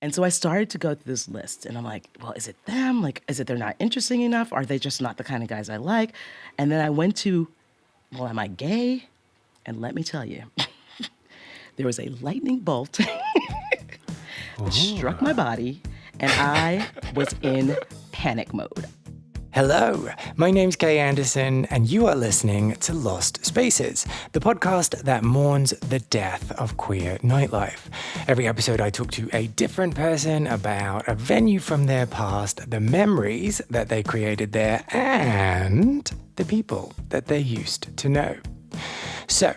And so I started to go through this list and I'm like, well, is it them? Like, is it they're not interesting enough? Are they just not the kind of guys I like? And then I went to, well, am I gay? And let me tell you, there was a lightning bolt that struck my body and I was in panic mode. Hello, my name's Kay Anderson, and you are listening to Lost Spaces, the podcast that mourns the death of queer nightlife. Every episode, I talk to a different person about a venue from their past, the memories that they created there, and the people that they used to know. So,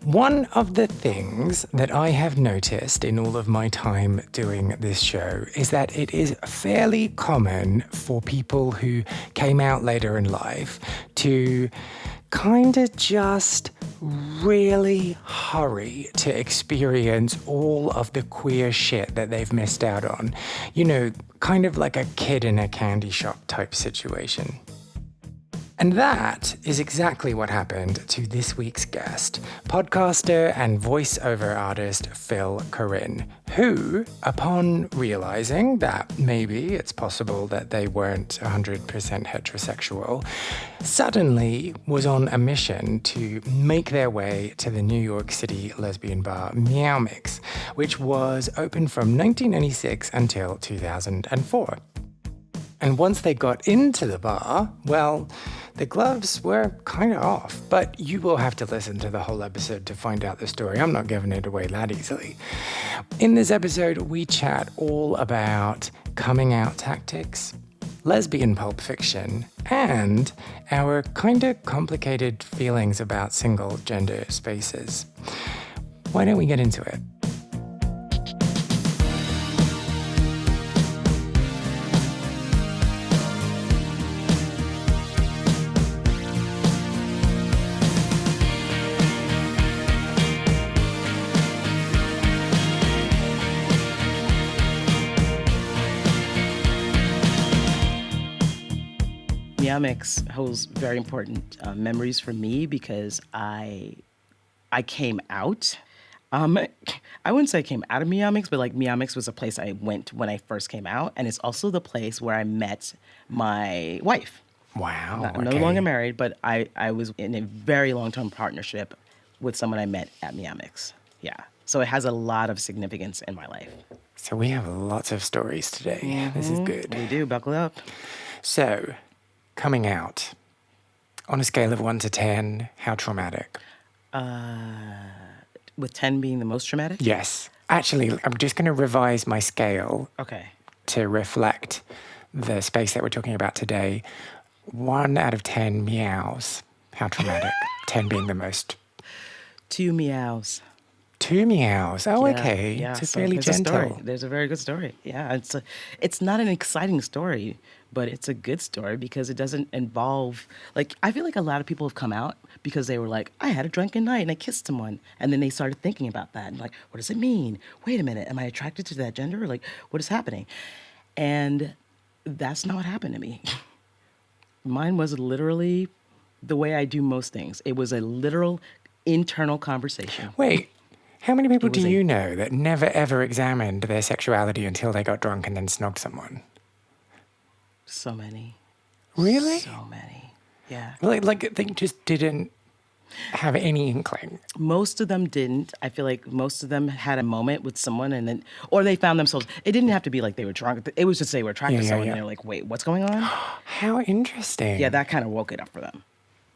one of the things that I have noticed in all of my time doing this show is that it is fairly common for people who came out later in life to kind of just really hurry to experience all of the queer shit that they've missed out on. You know, kind of like a kid in a candy shop type situation. And that is exactly what happened to this week's guest, podcaster and voiceover artist Phil Corin, who, upon realizing that maybe it's possible that they weren't 100% heterosexual, suddenly was on a mission to make their way to the New York City lesbian bar Meow, which was open from 1996 until 2004. And once they got into the bar, well, the gloves were kind of off, but you will have to listen to the whole episode to find out the story. I'm not giving it away that easily. In this episode, we chat all about coming out tactics, lesbian pulp fiction, and our kind of complicated feelings about single gender spaces. Why don't we get into it? Meow holds very important memories for me because I came out. I wouldn't say I came out of Meow but like Meow was a place I went when I first came out, and it's also the place where I met my wife. Wow. I'm no longer married, but I was in a very long-term partnership with someone I met at Meow. Yeah. So it has a lot of significance in my life. So we have lots of stories today. Mm-hmm. This is good. We do. Buckle up. So, coming out, on a scale of 1 to 10, how traumatic? With 10 being the most traumatic? Yes. Actually, I'm just going to revise my scale to reflect the space that we're talking about today. 1 out of 10 meows. How traumatic? 10 being the most. 2 meows. 2 meows. Oh, yeah, okay. Yeah. It's fairly gentle. There's a very good story. Yeah. It's not an exciting story, but it's a good story because it doesn't involve, like, I feel like a lot of people have come out because they were like, I had a drunken night and I kissed someone. And then they started thinking about that and like, what does it mean? Wait a minute. Am I attracted to that gender? Like, what is happening? And that's not what happened to me. Mine was literally the way I do most things. It was a literal internal conversation. Wait. How many people do you know that never ever examined their sexuality until they got drunk and then snogged someone? So many. Really? So many. Yeah. Like they just didn't have any inkling. Most of them didn't. I feel like most of them had a moment with someone and then, or they found themselves, it didn't have to be like they were drunk. It was just they were attracted to someone and they're like, wait, what's going on? How interesting. Yeah, that kind of woke it up for them.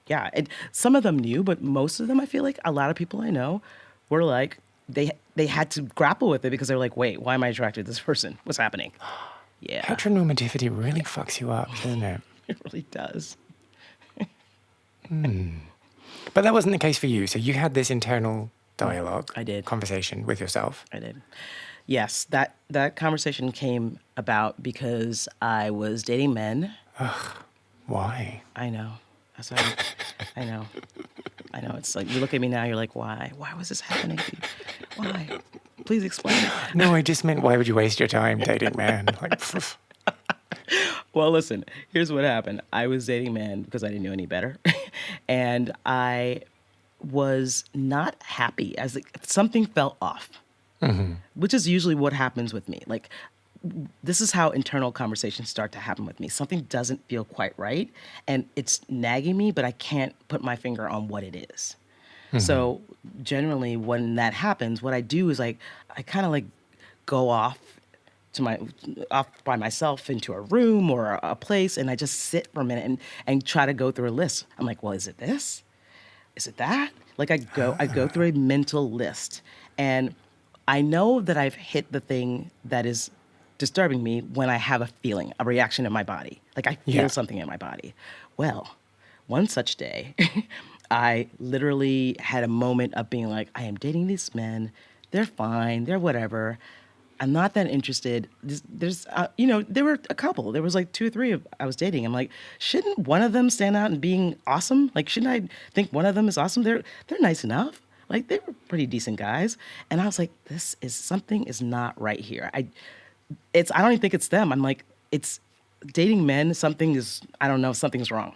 Yeah. Some of them knew, but most of them, I feel like a lot of people I know were like, they had to grapple with it because they're like, wait, why am I attracted to this person? What's happening? Yeah. Heteronormativity really fucks you up, doesn't it? It really does. But that wasn't the case for you. So you had this internal dialogue. I did. Conversation with yourself. I did. Yes, that conversation came about because I was dating men. Ugh, why? I know. That's why I know. It's like, you look at me now, you're like, why? Why was this happening to you? Why? Please explain. No, I just meant, why would you waste your time dating men? Like, Well, listen, here's what happened. I was dating men because I didn't know any better. And I was not happy, as something felt off. which is usually what happens with me. Like, this is how internal conversations start to happen with me. Something doesn't feel quite right, and it's nagging me, but I can't put my finger on what it is. So generally, when that happens, what I do is like I kind of like go off by myself into a room or a place, and I just sit for a minute and try to go through a list. I'm like, well, is it this? Is it that? Like I go through a mental list, and I know that I've hit the thing that is disturbing me when I have a feeling, a reaction in my body. Like I feel Yeah. something in my body. Well, one such day, I literally had a moment of being like, I am dating these men. They're fine. They're whatever. I'm not that interested. There were a couple. There was like two or three I was dating. I'm like, shouldn't one of them stand out and being awesome? Like, shouldn't I think one of them is awesome? They're nice enough. Like, they were pretty decent guys. And I was like, something is not right here. I don't even think it's them. I'm like, it's dating men. I don't know, something's wrong.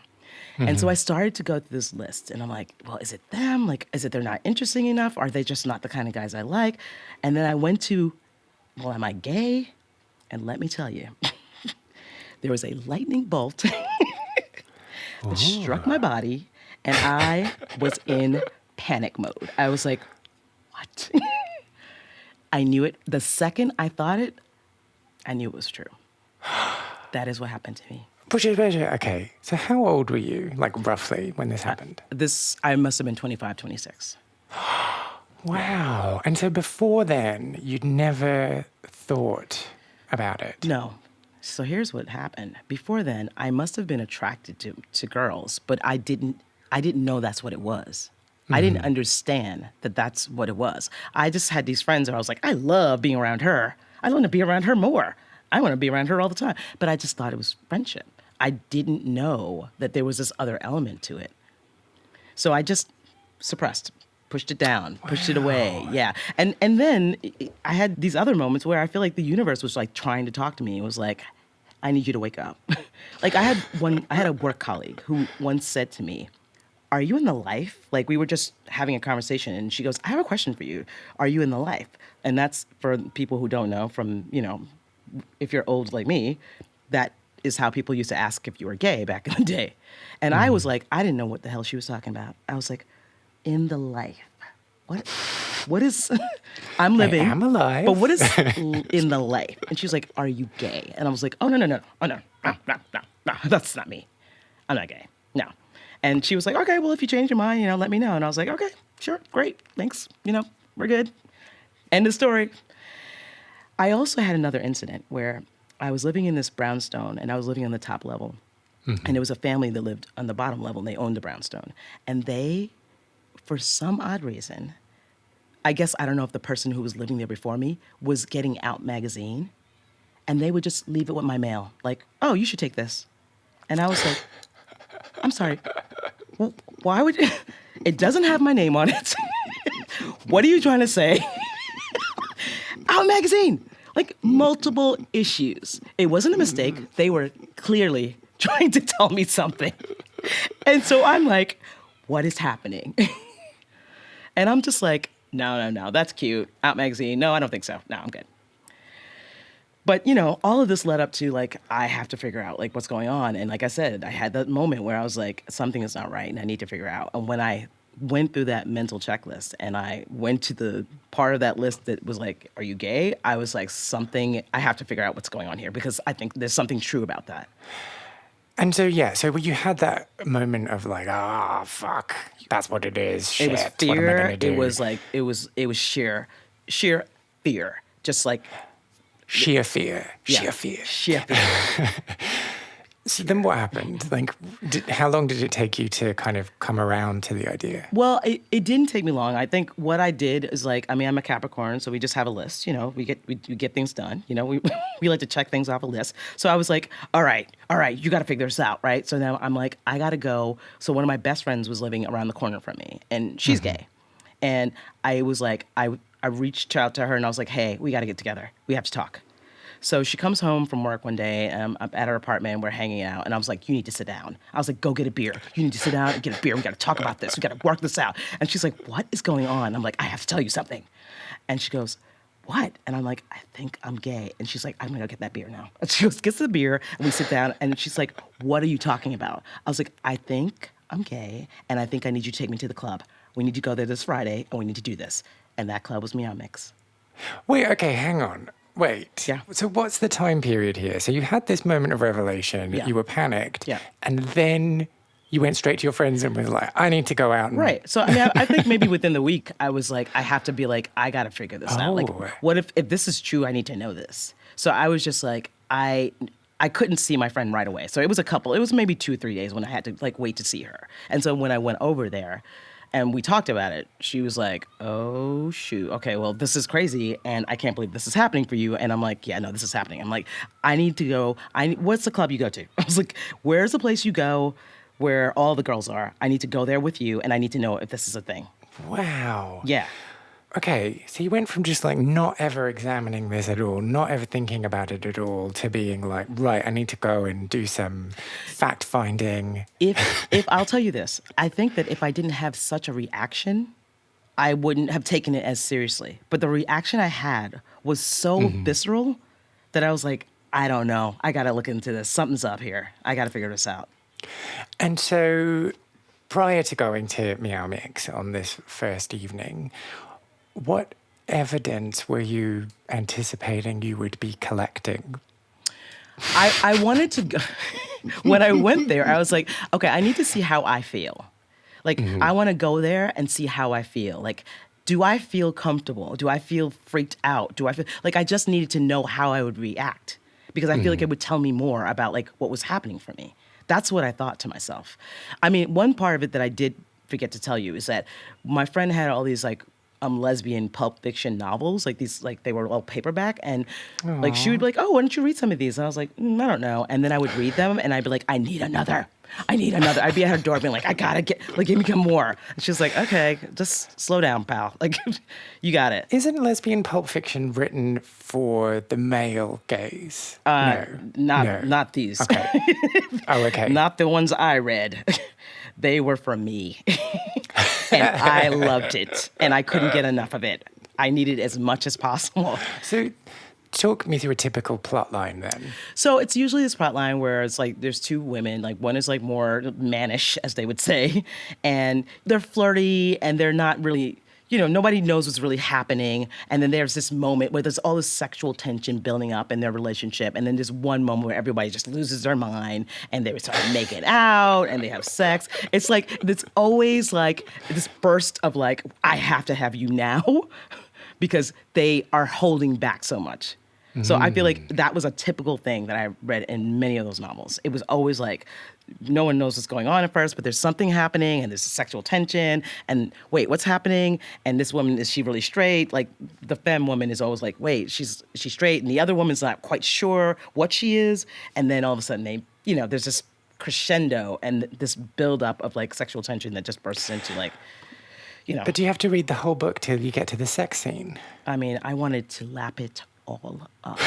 And so I started to go through this list, and I'm like, well, is it them? Like, is it they're not interesting enough? Are they just not the kind of guys I like? And then I went to, well, am I gay? And let me tell you, there was a lightning bolt that struck my body, and I was in panic mode. I was like, what? I knew it. The second I thought it, I knew it was true. That is what happened to me. Okay, so how old were you, like roughly, when this happened? I must have been 25, 26. Wow. And so before then, you'd never thought about it? No. So here's what happened. Before then, I must have been attracted to girls, but I didn't know that's what it was. I didn't understand that that's what it was. I just had these friends where I was like, I love being around her. I want to be around her more. I want to be around her all the time. But I just thought it was friendship. I didn't know that there was this other element to it. So I just suppressed, pushed it down, pushed it away. Yeah. And then I had these other moments where I feel like the universe was like trying to talk to me. It was like, I need you to wake up. Like I had a work colleague who once said to me, are you in the life? Like we were just having a conversation and she goes, I have a question for you. Are you in the life? And that's for people who don't know from, if you're old like me, that is how people used to ask if you were gay back in the day. And I was like, I didn't know what the hell she was talking about. I was like, in the life. What is, I'm living. I am alive. But what is in the life? And she was like, are you gay? And I was like, oh, no. Oh, no, that's not me. I'm not gay. No. And she was like, okay, well, if you change your mind, let me know. And I was like, okay, sure, great, thanks. We're good. End of story. I also had another incident where I was living in this brownstone and I was living on the top level. Mm-hmm. And there was a family that lived on the bottom level and they owned the brownstone. And they, for some odd reason, I guess I don't know if the person who was living there before me was getting Out magazine. And they would just leave it with my mail. Like, oh, you should take this. And I was like, I'm sorry. Why would it doesn't have my name on it. What are you trying to say? Out magazine. Like multiple issues. It wasn't a mistake. They were clearly trying to tell me something. And so I'm like, what is happening? And I'm just like, no, that's cute. Out magazine. No, I don't think so. No, I'm good. But, all of this led up to, like, I have to figure out, like, what's going on. And like I said, I had that moment where I was like, something is not right and I need to figure out. And when I went through that mental checklist and I went to the part of that list that was like, are you gay? I was like, I have to figure out what's going on here because I think there's something true about that. And so, so you had that moment of like, fuck, that's what it is. Shit, it was fear. What am I gonna do? It was like, it was sheer fear. Just like, Sheer fear. Sheer fear. So then what happened? Like, how long did it take you to kind of come around to the idea? Well, it didn't take me long. I think what I did is like, I'm a Capricorn, so we just have a list, we get things done. We like to check things off a list. So I was like, all right, you got to figure this out, right? So now I'm like, I got to go. So one of my best friends was living around the corner from me, and she's gay. And I was like, I reached out to her and I was like, hey, we got to get together. We have to talk. So she comes home from work one day, and I'm at her apartment, and we're hanging out, and I was like, you need to sit down. I was like, go get a beer. You need to sit down and get a beer. We got to talk about this. We got to work this out. And she's like, what is going on? I'm like, I have to tell you something. And she goes, what? And I'm like, I think I'm gay. And she's like, I'm gonna go get that beer now. And she goes, gets the beer, and we sit down, and she's like, what are you talking about? I was like, I think I'm gay, and I think I need you to take me to the club. We need to go there this Friday, and we need to do this. And that club was Meow Mix. Wait, okay, hang on. Wait. Yeah. So what's the time period here? So you had this moment of revelation, Yeah. you were panicked, Yeah. and then you went straight to your friends and was like, I need to go out and... Right. So, I mean, I think maybe within the week, I was like, I have to be like, I got to figure this out. Like, Oh. what if this is true, I need to know this. So I was just like, I couldn't see my friend right away. So it was maybe 2 or 3 days when I had to like wait to see her. And so when I went over there and we talked about it, she was like, oh, shoot. Okay, well, this is crazy. And I can't believe this is happening for you. And I'm like, yeah, no, this is happening. I'm like, I need to go. What's the club you go to? I was like, where's the place you go where all the girls are? I need to go there with you, and I need to know if this is a thing. Wow. Yeah. Okay, so you went from just like not ever examining this at all, not ever thinking about it at all, to being like, right, I need to go and do some fact finding. If I'll tell you this, I think that if I didn't have such a reaction, I wouldn't have taken it as seriously. But the reaction I had was so visceral that I was like, I don't know. I got to look into this. Something's up here. I got to figure this out. And so prior to going to Meow Mix on this first evening, what evidence were you anticipating you would be collecting? I wanted to go. When I went there, I was like, okay, I need to see how I feel. Like, I want to go there and see how I feel. Like, do I feel comfortable? Do I feel freaked out? Do I feel like I just needed to know how I would react? Because I feel like it would tell me more about like what was happening for me. That's what I thought to myself. I mean, one part of it that I did forget to tell you is that my friend had all these like lesbian pulp fiction novels, like these, like they were all paperback, and like she would be like, "Oh, why don't you read some of these?" And I was like, "I don't know." And then I would read them, and I'd be like, "I need another. I need another." I'd be at her door being like, "I gotta get, like, give me more." And she was like, "Okay, just slow down, pal. Like, you got it." Isn't lesbian pulp fiction written for the male gaze? No. Not these. Okay. Oh, okay. Not the ones I read. They were from me. And I loved it. And I couldn't get enough of it. I needed as much as possible. So talk me through a typical plot line then. So it's usually this plot line where it's like there's two women, like one is like more mannish, as they would say, and they're flirty and they're not really, nobody knows what's really happening. And then there's this moment where there's all this sexual tension building up in their relationship. And then there's one moment where everybody just loses their mind and they start making out and they have sex. It's like, it's always like this burst of like, I have to have you now because they are holding back so much. So I feel like that was a typical thing that I read in many of those novels. It was always like, no one knows what's going on at first, but there's something happening and there's sexual tension and wait, what's happening? And this woman, is she really straight? Like the femme woman is always like, wait, she's straight. And the other woman's not quite sure what she is. And then all of a sudden there's this crescendo and this buildup of like sexual tension that just bursts into like, But do you have to read the whole book till you get to the sex scene? I mean, I wanted to lap it all up.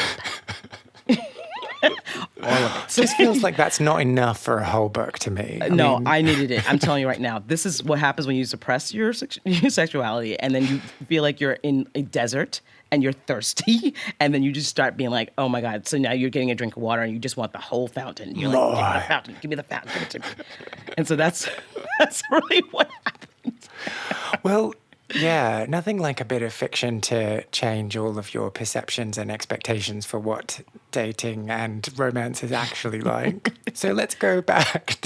All of it. Just feels like that's not enough for a whole book to me. I needed it. I'm telling you right now. This is what happens when you suppress your sexuality, and then you feel like you're in a desert and you're thirsty, and then you just start being like, "Oh my God!" So now you're getting a drink of water, and you just want the whole fountain. You're like, "Give me the fountain, give it to me." And so that's really what happened. Well, yeah, nothing like a bit of fiction to change all of your perceptions and expectations for what dating and romance is actually like. So let's go back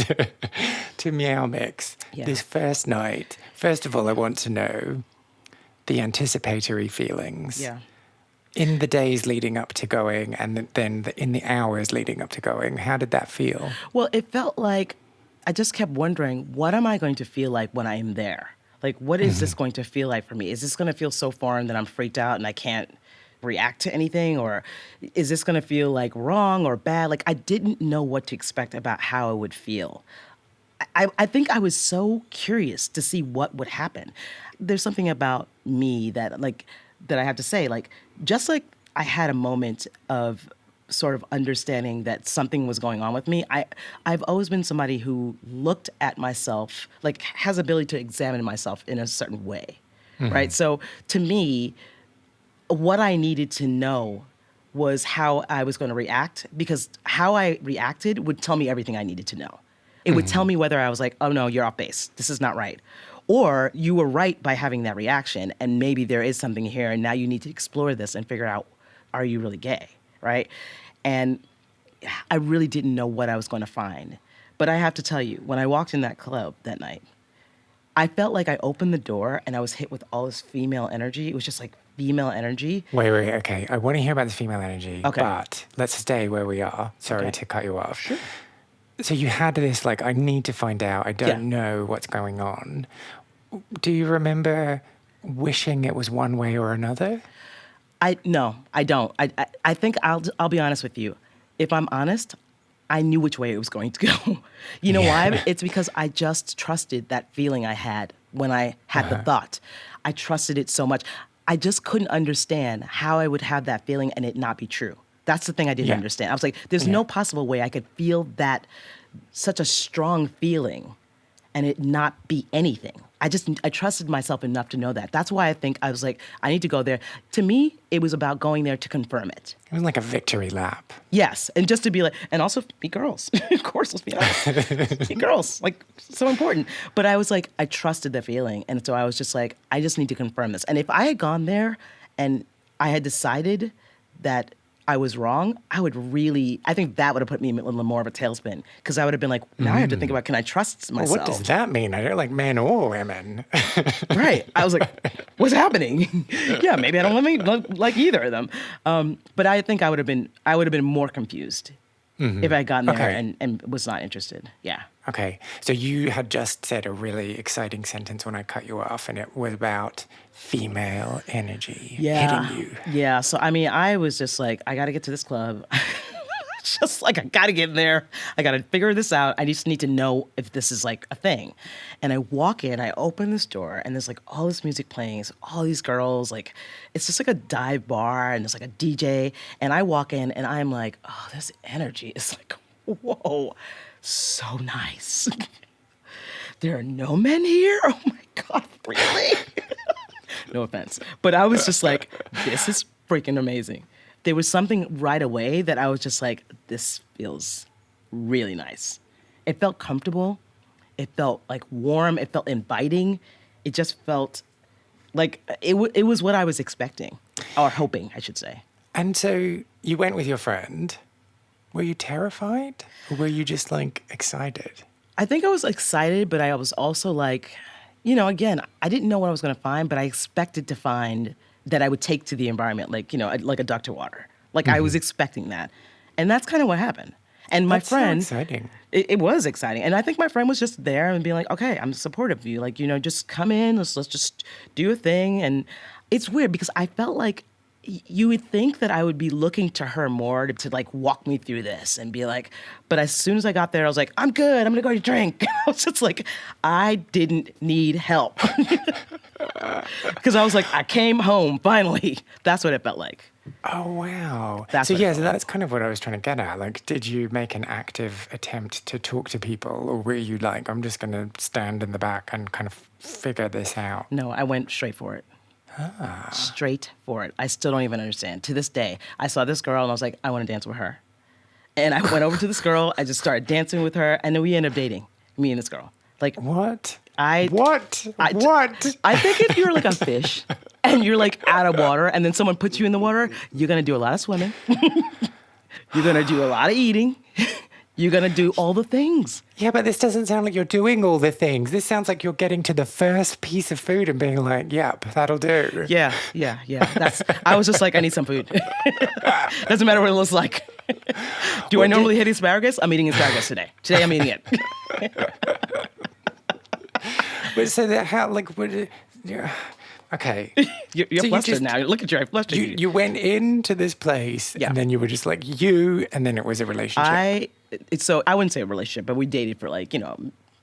to Meow Mix. Yeah. This first night. First of all, I want to know the anticipatory feelings. Yeah. In the days leading up to going and then in the hours leading up to going, how did that feel? Well, it felt like I just kept wondering, what am I going to feel like when I am there? Like, what is this going to feel like for me? Is this going to feel so foreign that I'm freaked out and I can't react to anything? Or is this going to feel like wrong or bad? Like, I didn't know what to expect about how I would feel. I think I was so curious to see what would happen. There's something about me that I have to say, like, just like I had a moment of sort of understanding that something was going on with me, I've always been somebody who looked at myself, like has ability to examine myself in a certain way, right? So to me, what I needed to know was how I was going to react, because how I reacted would tell me everything I needed to know. It would tell me whether I was like, oh no, you're off base. This is not right. Or you were right by having that reaction, and maybe there is something here, and now you need to explore this and figure out, are you really gay, right? And I really didn't know what I was going to find. But I have to tell you, when I walked in that club that night, I felt like I opened the door and I was hit with all this female energy. It was just like female energy. Wait, okay. I want to hear about the female energy, Okay. but let's stay where we are. Sorry Okay. to cut you off. Sure. So you had this, like, I need to find out. I don't know what's going on. Do you remember wishing it was one way or another? No, I don't. I think I'll be honest with you. If I'm honest, I knew which way it was going to go. You know why? It's because I just trusted that feeling I had when I had the thought. I trusted it so much. I just couldn't understand how I would have that feeling and it not be true. That's the thing I didn't understand. I was like, there's no possible way I could feel that, such a strong feeling, and it not be anything. I trusted myself enough to know that. That's why I think I was like, I need to go there. To me, it was about going there to confirm it. It was like a victory lap. Yes, and just to be like, and also be girls. Of course, let's be honest. Be girls, like, so important. But I was like, I trusted the feeling, and so I was just like, I just need to confirm this. And if I had gone there and I had decided that I was wrong, I think that would have put me in a little more of a tailspin, because I would have been like, now I have to think about, can I trust myself? Well, what does that mean? I don't like men or women. Right. I was like, what's happening? Yeah, maybe I don't like either of them. But I think I would have been more confused if I had gotten there and was not interested. Yeah. Okay. So you had just said a really exciting sentence when I cut you off, and it was about female energy hitting you. Yeah. So, I mean, I was just like, I got to get to this club. Just like, I got to get in there. I got to figure this out. I just need to know if this is like a thing. And I walk in, I open this door, and there's like all this music playing. It's all these girls. Like, it's just like a dive bar, and there's like a DJ. And I walk in, and I'm like, oh, this energy is like, whoa, so nice. There are no men here? Oh my God, really? No offense. But I was just like, this is freaking amazing. There was something right away that I was just like, this feels really nice. It felt comfortable. It felt like warm. It felt inviting. It just felt like it was what I was expecting, or hoping, I should say. And so you went with your friend. Were you terrified, or were you just like excited? I think I was excited, but I was also like, again, I didn't know what I was going to find, but I expected to find that I would take to the environment, like, like a duck to water. Like, I was expecting that. And that's kind of what happened. And my friend... so exciting. It was exciting. And I think my friend was just there and being like, okay, I'm supportive of you. Like, just come in, let's just do a thing. And it's weird because I felt like you would think that I would be looking to her more to like walk me through this and be like, but as soon as I got there, I was like, I'm good. I'm going to go to drink. I was just like, I didn't need help. Because I was like, I came home finally. That's what it felt like. Oh, wow. That's so what it yeah, felt so that's kind of what I was trying to get at. Like, did you make an active attempt to talk to people, or were you like, I'm just going to stand in the back and kind of figure this out? No, I went straight for it. Straight for it. I still don't even understand. To this day, I saw this girl and I was like, I want to dance with her. And I went over to this girl. I just started dancing with her, and then we ended up dating, me and this girl. Like, What? What? What? I think if you're like a fish and you're like out of water, and then someone puts you in the water, you're gonna do a lot of swimming. You're gonna do a lot of eating. You're gonna do all the things. Yeah, but this doesn't sound like you're doing all the things. This sounds like you're getting to the first piece of food and being like, yep, that'll do. Yeah. I was just like, I need some food. Doesn't matter what it looks like. Do I normally hate asparagus? I'm eating asparagus today. Today I'm eating it. But so that how like would yeah. Okay. You're So you flustered just- now. Look at you. I'm flustered. You went into this place Yeah. and then you were just like and then it was a relationship. So I wouldn't say a relationship, but we dated for like,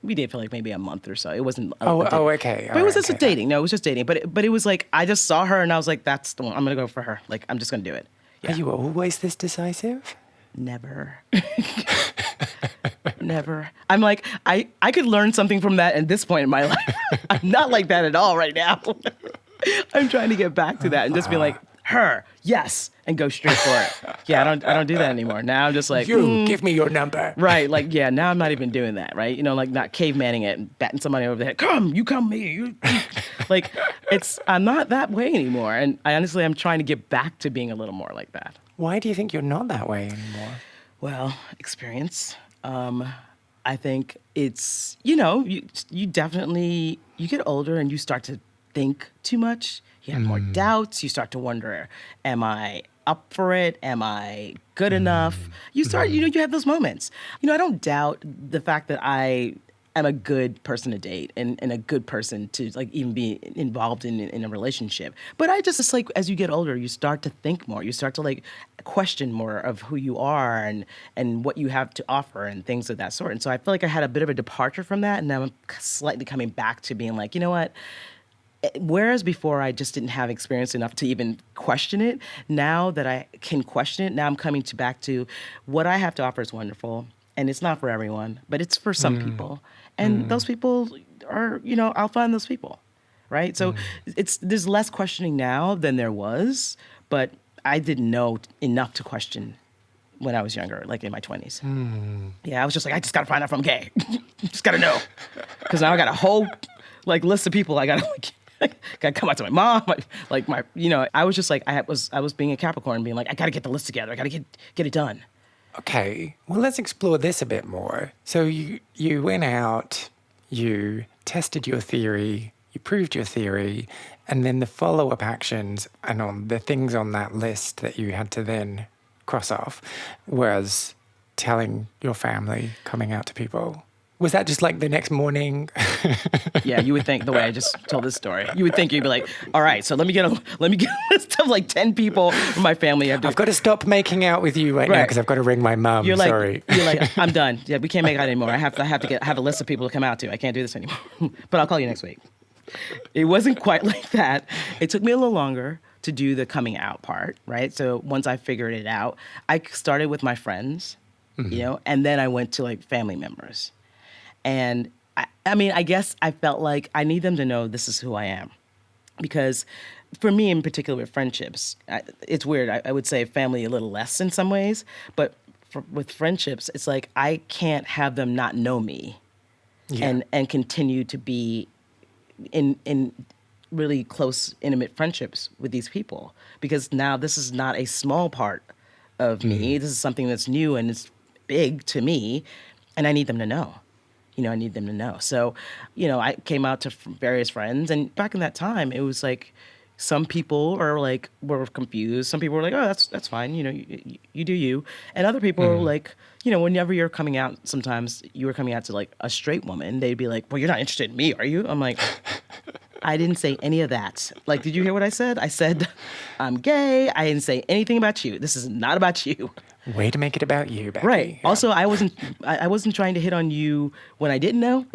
we dated for like maybe a month or so. It wasn't. Okay. But it was just dating. No, it was just dating. But it was like, I just saw her and I was like, that's the one. I'm going to go for her. Like, I'm just going to do it. Yeah. Are you always this decisive? Never. Never. I'm like, I could learn something from that at this point in my life. I'm not like that at all right now. I'm trying to get back to that and just be like, her, yes, and go straight for it. Yeah, I don't do that anymore. Now I'm just like, Give me your number. right, like, yeah, now I'm not even doing that, right? You know, like not cavemanning it and batting somebody over the head. You come me. Like, I'm not that way anymore. And I'm trying to get back to being a little more like that. Why do you think you're not that way anymore? Well, experience. I think it's, you definitely, you get older and you start to think too much. You have more doubts. You start to wonder, am I up for it? Am I good enough? You start, you have those moments. I don't doubt the fact that I am a good person to date and a good person to like even be involved in a relationship. But it's like as you get older, you start to think more. You start to like question more of who you are and what you have to offer and things of that sort. And so I feel like I had a bit of a departure from that, and now I'm slightly coming back to being like, you know what? Whereas before I just didn't have experience enough to even question it, now that I can question it, now I'm coming back to what I have to offer is wonderful. And it's not for everyone, but it's for some people. And those people are, I'll find those people, right? So there's less questioning now than there was, but I didn't know enough to question when I was younger, like in my 20s. Yeah, I was just like, I just got to find out if I'm gay. Just got to know. Because now I got a whole list of people I got to gotta come out to my mom, I was just like, I was being a Capricorn, being like, I gotta get the list together, I gotta get it done. Okay, well, let's explore this a bit more. So you went out, you tested your theory, you proved your theory, and then the follow-up actions and on the things on that list that you had to then cross off was telling your family, coming out to people. Was that just like the next morning? Yeah, you would think the way I just told this story. You would think you'd be like, all right, so let me get a list of like 10 people from my family. I've got to stop making out with you right now because I've got to ring my mum. Sorry. You're like, I'm done. Yeah, we can't make out anymore. I have to have a list of people to come out to. I can't do this anymore. But I'll call you next week. It wasn't quite like that. It took me a little longer to do the coming out part, right? So once I figured it out, I started with my friends, and then I went to like family members. And I guess I felt like I need them to know this is who I am. Because for me in particular with friendships, it's weird. I would say family a little less in some ways. But with friendships, it's like I can't have them not know me and continue to be in really close, intimate friendships with these people. Because now this is not a small part of me. This is something that's new and it's big to me. And I need them to know. I need them to know. So, I came out to various friends, and back in that time, it was like some people were confused. Some people were like, "Oh, that's fine. You do you," and other people were like, whenever you're coming out, sometimes you were coming out to like a straight woman, they'd be like, "Well, you're not interested in me, are you?" I'm like, I didn't say any of that. Like, did you hear what I said? I said, I'm gay. I didn't say anything about you. This is not about you. Way to make it about you, Becky. Right. Yeah. Also, I wasn't trying to hit on you when I didn't know.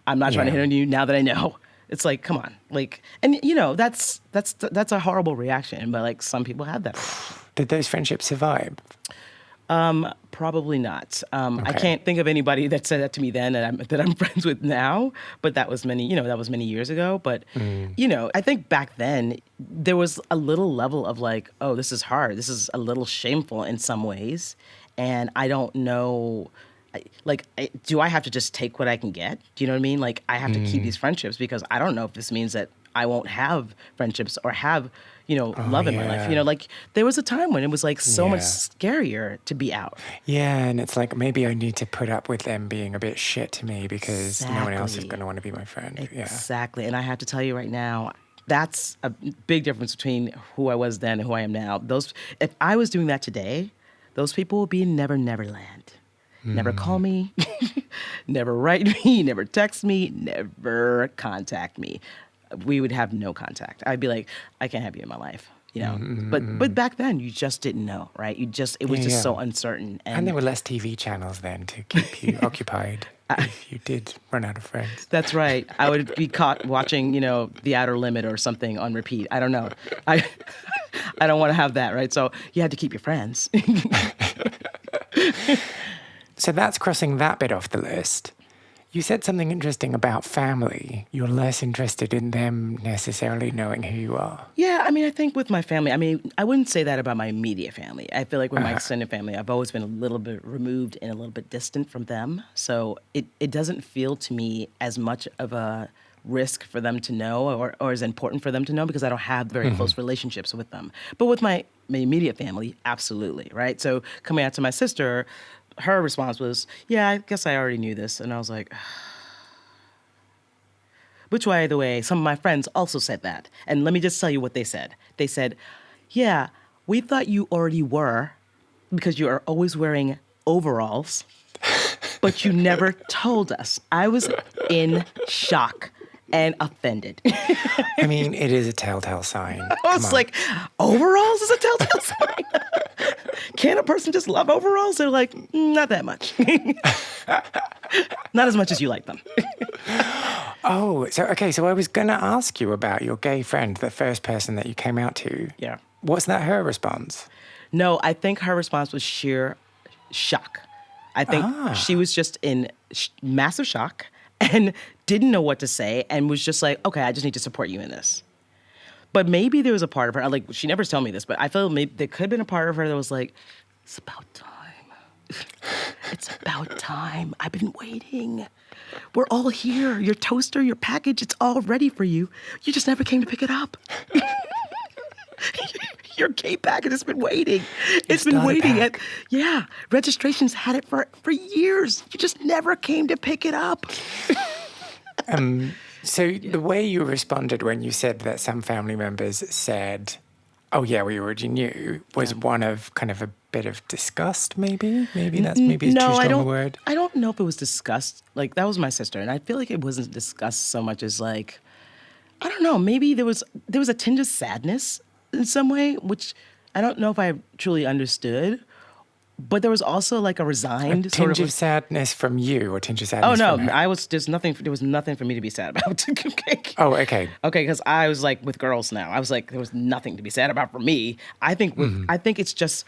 I'm not trying to hit on you now that I know. It's like, come on. Like, and that's a horrible reaction, but like some people had that reaction. Did those friendships survive? Probably not. Okay. I can't think of anybody that said that to me then that I'm friends with now, but that was many years ago. But, I think back then there was a little level of like, oh, this is hard. This is a little shameful in some ways. And I don't know, do I have to just take what I can get? Do you know what I mean? Like I have to keep these friendships because I don't know if this means that I won't have friendships or have love in my life. Like there was a time when it was like so much scarier to be out. Yeah, and it's like maybe I need to put up with them being a bit shit to me because no one else is going to want to be my friend. Exactly. And I have to tell you right now, that's a big difference between who I was then and who I am now. If I was doing that today, those people would be in Never Land. Never call me, never write me, never text me, never contact me. We would have no contact. I'd be like, I can't have you in my life, But back then, you just didn't know, right? It was just so uncertain. And there were less TV channels then to keep you occupied if you did run out of friends. That's right. I would be caught watching, The Outer Limit or something on repeat. I don't know. I don't want to have that, right? So you had to keep your friends. So that's crossing that bit off the list. You said something interesting about family. You're less interested in them necessarily knowing who you are. Yeah, I mean, I think with my family, I mean, I wouldn't say that about my immediate family. I feel like with my extended family, I've always been a little bit removed and a little bit distant from them. So it doesn't feel to me as much of a risk for them to know or as important for them to know because I don't have very close relationships with them. But with my immediate family, absolutely, right? So coming out to my sister, her response was, yeah, I guess I already knew this. And I was like, which, by the way, some of my friends also said that. And let me just tell you what they said. They said, yeah, we thought you already were because you are always wearing overalls, but you never told us. I was in shock and offended. I mean, it is a telltale sign. I was like, overalls is a telltale sign? Can a person just love overalls? They're like, not that much. Not as much as you like them. Oh, so I was going to ask you about your gay friend, the first person that you came out to. Yeah. Was that her response? No, I think her response was sheer shock. I think she was just in massive shock and didn't know what to say and was just like, okay, I just need to support you in this. But maybe there was a part of her, like, she never told me this, but I feel maybe there could have been a part of her that was like, it's about time. It's about time. I've been waiting. We're all here. Your toaster, your package, it's all ready for you. You just never came to pick it up. Your gay packet has been waiting. It's been waiting registrations had it for years. You just never came to pick it up. So the way you responded when you said that some family members said, oh yeah, we already knew, was one of kind of a bit of disgust, maybe? Maybe that's too strong a word. I don't know if it was disgust. Like, that was my sister, and I feel like it wasn't disgust so much as like, I don't know, maybe there was a tinge of sadness in some way, which I don't know if I truly understood. But there was also like a resigned a sort tinge of sadness from you, or tinge of sadness from her? There was nothing for me to be sad about. Okay. Oh, okay. Okay, because I was like with girls now. I was like, there was nothing to be sad about for me. I think it's just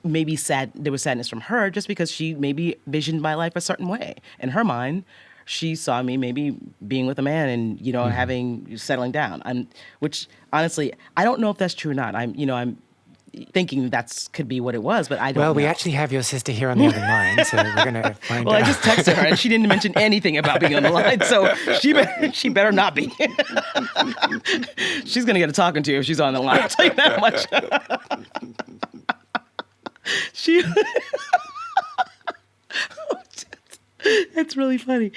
maybe sad. There was sadness from her just because she maybe visioned my life a certain way. In her mind, she saw me maybe being with a man and settling down. Which honestly, I don't know if that's true or not. I'm thinking could be what it was, but I don't know. Well, we actually have your sister here on the other line, so we're going to find out. Well, I just texted her, and she didn't mention anything about being on the line, so she better not be. She's going to get a talking to if she's on the line, I'll tell you that much. That's really funny.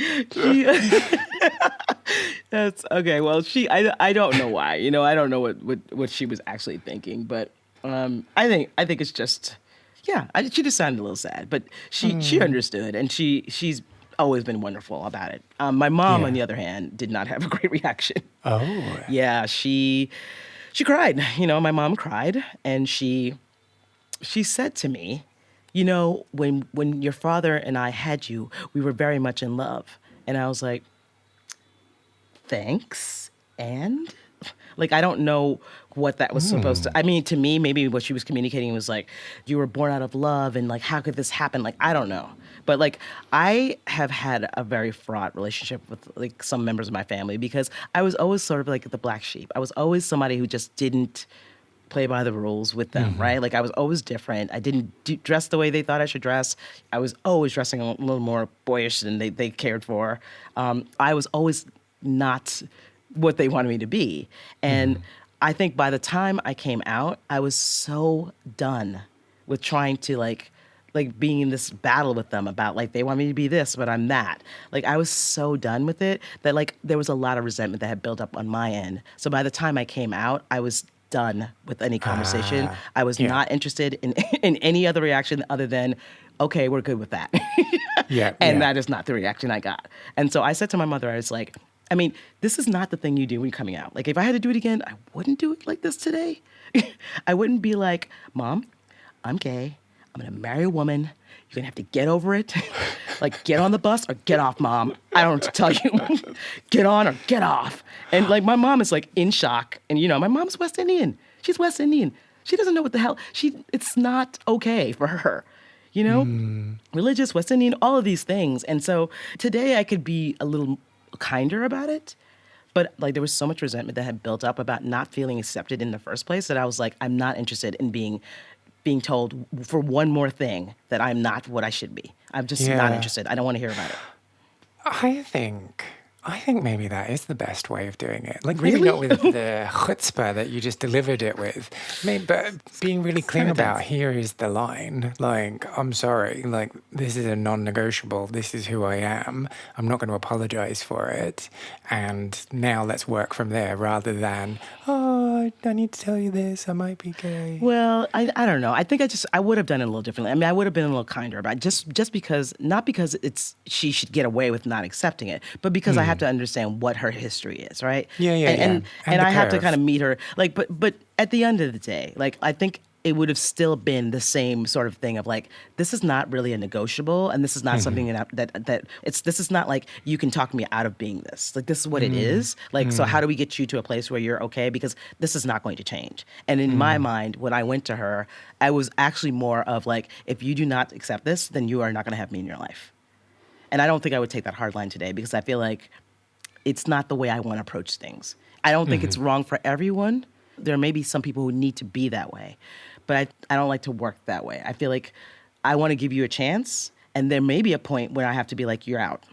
That's okay. Well, I don't know why. I don't know what she was actually thinking, but I think it's just, she just sounded a little sad, but she understood, and she's always been wonderful about it. My mom, on the other hand, did not have a great reaction. Oh. Yeah, she cried. My mom cried, and she said to me, when your father and I had you, we were very much in love. And I was like, thanks, and? Like, I don't know what that was supposed to... I mean, to me, maybe what she was communicating was like, you were born out of love, and like, how could this happen? Like, I don't know. But like, I have had a very fraught relationship with like some members of my family because I was always sort of like the black sheep. I was always somebody who just didn't play by the rules with them, right? Like, I was always different. I didn't dress the way they thought I should dress. I was always dressing a little more boyish than they cared for. I was always not what they wanted me to be. And I think by the time I came out, I was so done with trying to like being in this battle with them about like, they want me to be this, but I'm that. Like, I was so done with it that like, there was a lot of resentment that had built up on my end. So by the time I came out, I was done with any conversation. I was not interested in any other reaction other than, okay, we're good with that. That is not the reaction I got. And so I said to my mother, I was like, I mean, this is not the thing you do when you're coming out. Like, if I had to do it again, I wouldn't do it like this today. I wouldn't be like, Mom, I'm gay. I'm going to marry a woman. You're going to have to get over it. Like, get on the bus or get off, Mom. I don't know what to tell you. Get on or get off. And, like, my mom is, like, in shock. And, my mom's West Indian. She's West Indian. She doesn't know what the hell. It's not okay for her. you know, religious, West Indian, all of these things. And so today I could be a little kinder about it. But like there was so much resentment that had built up about not feeling accepted in the first place that I was like, I'm not interested in being told for one more thing that I'm not what I should be. I'm just not Yeah. interested. I don't want to hear about it. I think maybe that is the best way of doing it. Like maybe Really? not with the chutzpah that you just delivered it with, but being really clear about here is the line. Like, I'm sorry, like this is a non-negotiable. This is who I am. I'm not going to apologize for it. And now let's work from there rather than, oh, I need to tell you this. I might be gay. Well, I don't know. I think I would have done it a little differently. I mean, I would have been a little kinder about it, just because, not because she should get away with not accepting it, but because I have to understand what her history is, right? Yeah, yeah, and And the I have to curve. kind of meet her, like, but at the end of the day, like, I think it would have still been the same sort of thing of like, this is not really a negotiable, and this is not something this is not like you can talk me out of being this. Like, this is what it is. Like, so how do we get you to a place where you're okay? Because this is not going to change. And in my mind, when I went to her, I was actually more of like, if you do not accept this, then you are not going to have me in your life. And I don't think I would take that hard line today because I feel like it's not the way I want to approach things. I don't think it's wrong for everyone. There may be some people who need to be that way, but I don't like to work that way. I feel like I want to give you a chance, and there may be a point where I have to be like, you're out.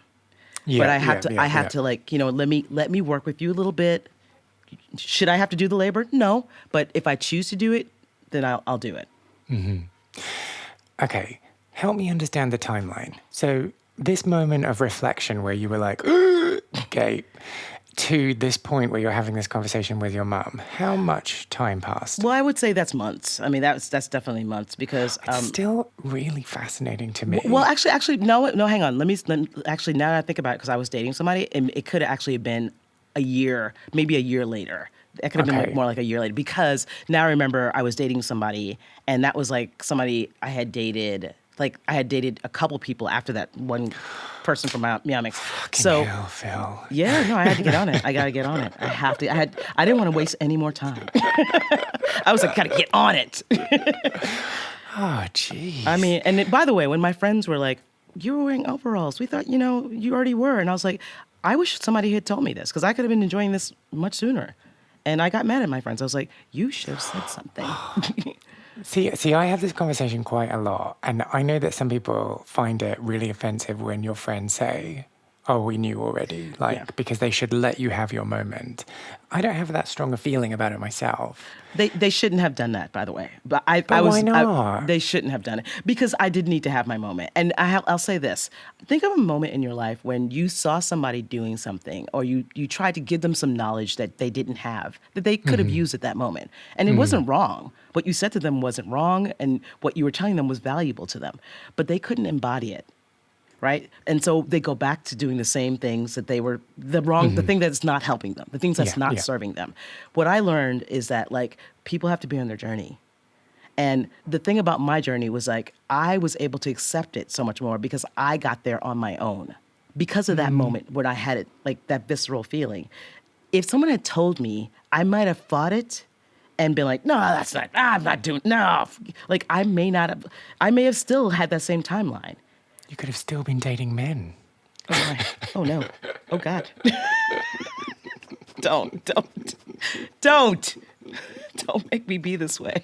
Yeah, But I have to like, let me work with you a little bit. Should I have to do the labor? No, but if I choose to do it, then I'll do it. Okay, help me understand the timeline. So this moment of reflection where you were like, okay, to this point where you're having this conversation with your mum, how much time passed? Well, I would say that's months. I mean, that's definitely months because It's still really fascinating to me. well, actually, no, hang on. Actually, now that I think about it, because I was dating somebody, it could have actually been a year, maybe a year later. It could have been Okay. like more like a year later because now I remember I was dating somebody, and that was like somebody I had dated. Like I had dated a couple people after that one person from Meow. So Hell, Phil. yeah, no, I had to get on it. I got to get on it. I have to. I didn't want to waste any more time. I was like, gotta get on it. Oh, geez. I mean, by the way, when my friends were like, you were wearing overalls, we thought, you already were. And I was like, I wish somebody had told me this because I could have been enjoying this much sooner. And I got mad at my friends. I was like, you should have said something. See, I have this conversation quite a lot, and I know that some people find it really offensive when your friends say, oh, we knew already, because they should let you have your moment. I don't have that strong a feeling about it myself. They shouldn't have done that, by the way. But why not? They shouldn't have done it because I did need to have my moment. And I'll say this: think of a moment in your life when you saw somebody doing something, or you tried to give them some knowledge that they didn't have, that they could have used at that moment, and it wasn't wrong. What you said to them wasn't wrong, and what you were telling them was valuable to them, but they couldn't embody it. Right. And so they go back to doing the same things that they were the thing that's not helping them, the things that's not serving them. What I learned is that like people have to be on their journey. And the thing about my journey was like I was able to accept it so much more because I got there on my own because of that moment when I had it, like that visceral feeling. If someone had told me, I might have fought it and been like, no, that's not, I'm not doing, no. Like I may have still had that same timeline. You could have still been dating men. Oh, right. Oh no. Oh God. Don't make me be this way.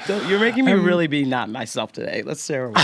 You're making me really be not myself today. That's terrible.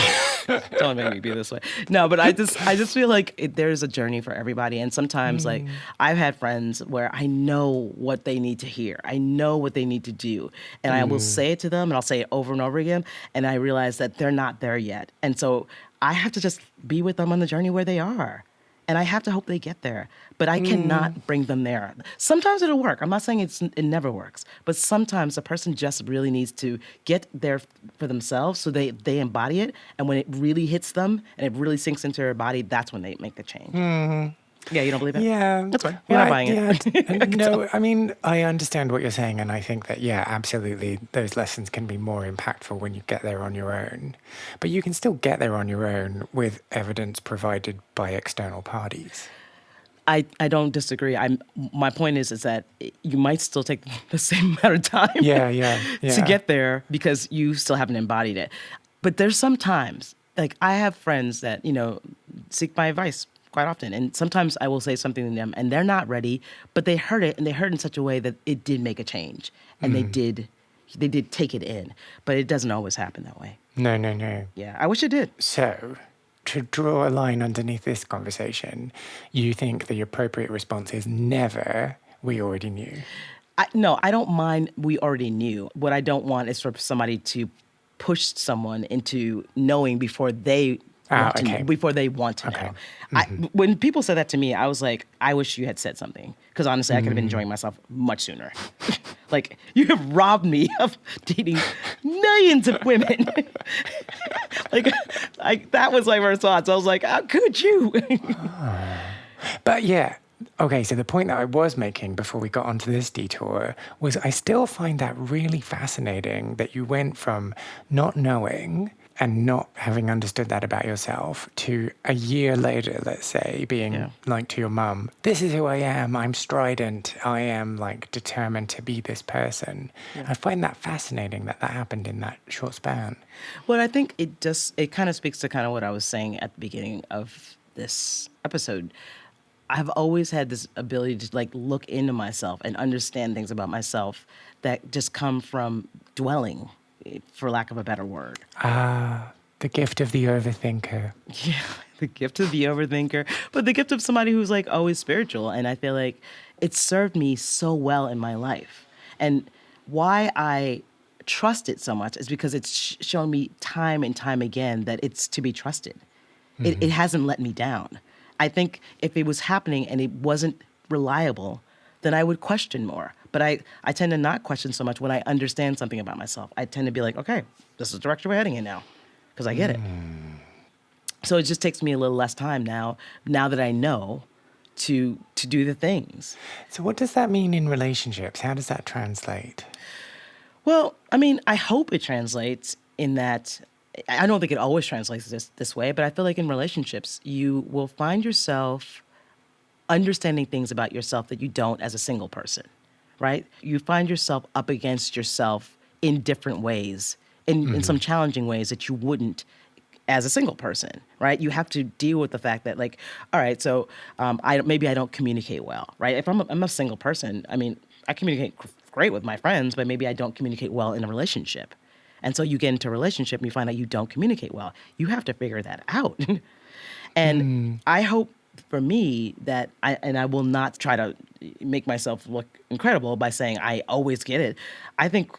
Don't make me be this way. No, but I just feel like there's a journey for everybody. And sometimes like I've had friends where I know what they need to hear. I know what they need to do. And I will say it to them and I'll say it over and over again. And I realize that they're not there yet. And so I have to just be with them on the journey where they are. And I have to hope they get there. But I cannot bring them there. Sometimes it'll work. I'm not saying it never works. But sometimes a person just really needs to get there for themselves so they embody it. And when it really hits them and it really sinks into their body, that's when they make the change. Yeah, you don't believe it? Yeah. That's fine. You're not buying it. No, I mean, I understand what you're saying. And I think that, yeah, absolutely, those lessons can be more impactful when you get there on your own. But you can still get there on your own with evidence provided by external parties. I don't disagree. My point is that you might still take the same amount of time Yeah. to get there because you still haven't embodied it. But there's sometimes, like I have friends that, seek my advice quite often. And sometimes I will say something to them and they're not ready, but they heard it and they heard it in such a way that it did make a change. And they did take it in. But it doesn't always happen that way. No, no, no. Yeah, I wish it did. So, to draw a line underneath this conversation, you think the appropriate response is never, we already knew. No, I don't mind we already knew. What I don't want is for somebody to push someone into knowing before they want to know, before they want to know. When people said that to me, I was like, I wish you had said something. Because honestly, I could have been enjoying myself much sooner. Like, you have robbed me of dating millions of women. like, that was my first thoughts. I was like, how could you? But yeah, okay, so the point that I was making before we got onto this detour was I still find that really fascinating that you went from not knowing and not having understood that about yourself to a year later, let's say, being like to your mum, this is who I am, I'm strident, I am like determined to be this person. Yeah. I find that fascinating that happened in that short span. Well, I think it kind of speaks to kind of what I was saying at the beginning of this episode. I've always had this ability to like look into myself and understand things about myself that just come from dwelling, for lack of a better word. The gift of the overthinker. Yeah, the gift of the overthinker, but the gift of somebody who's like always spiritual. And I feel like it served me so well in my life. And why I trust it so much is because it's shown me time and time again that it's to be trusted. It hasn't let me down. I think if it was happening and it wasn't reliable, then I would question more. But I tend to not question so much when I understand something about myself. I tend to be like, okay, this is the direction we're heading in now, because I get it. So it just takes me a little less time now that I know to do the things. So what does that mean in relationships? How does that translate? Well, I mean, I hope it translates in that. I don't think it always translates this way, but I feel like in relationships, you will find yourself understanding things about yourself that you don't as a single person, right? You find yourself up against yourself in different ways, in some challenging ways that you wouldn't as a single person, right? You have to deal with the fact that, like, all right, so maybe I don't communicate well, right? If I'm a single person, I mean, I communicate great with my friends, but maybe I don't communicate well in a relationship. And so you get into a relationship and you find out you don't communicate well. You have to figure that out. And I hope for me that I will not try to make myself look incredible by saying I always get it. I think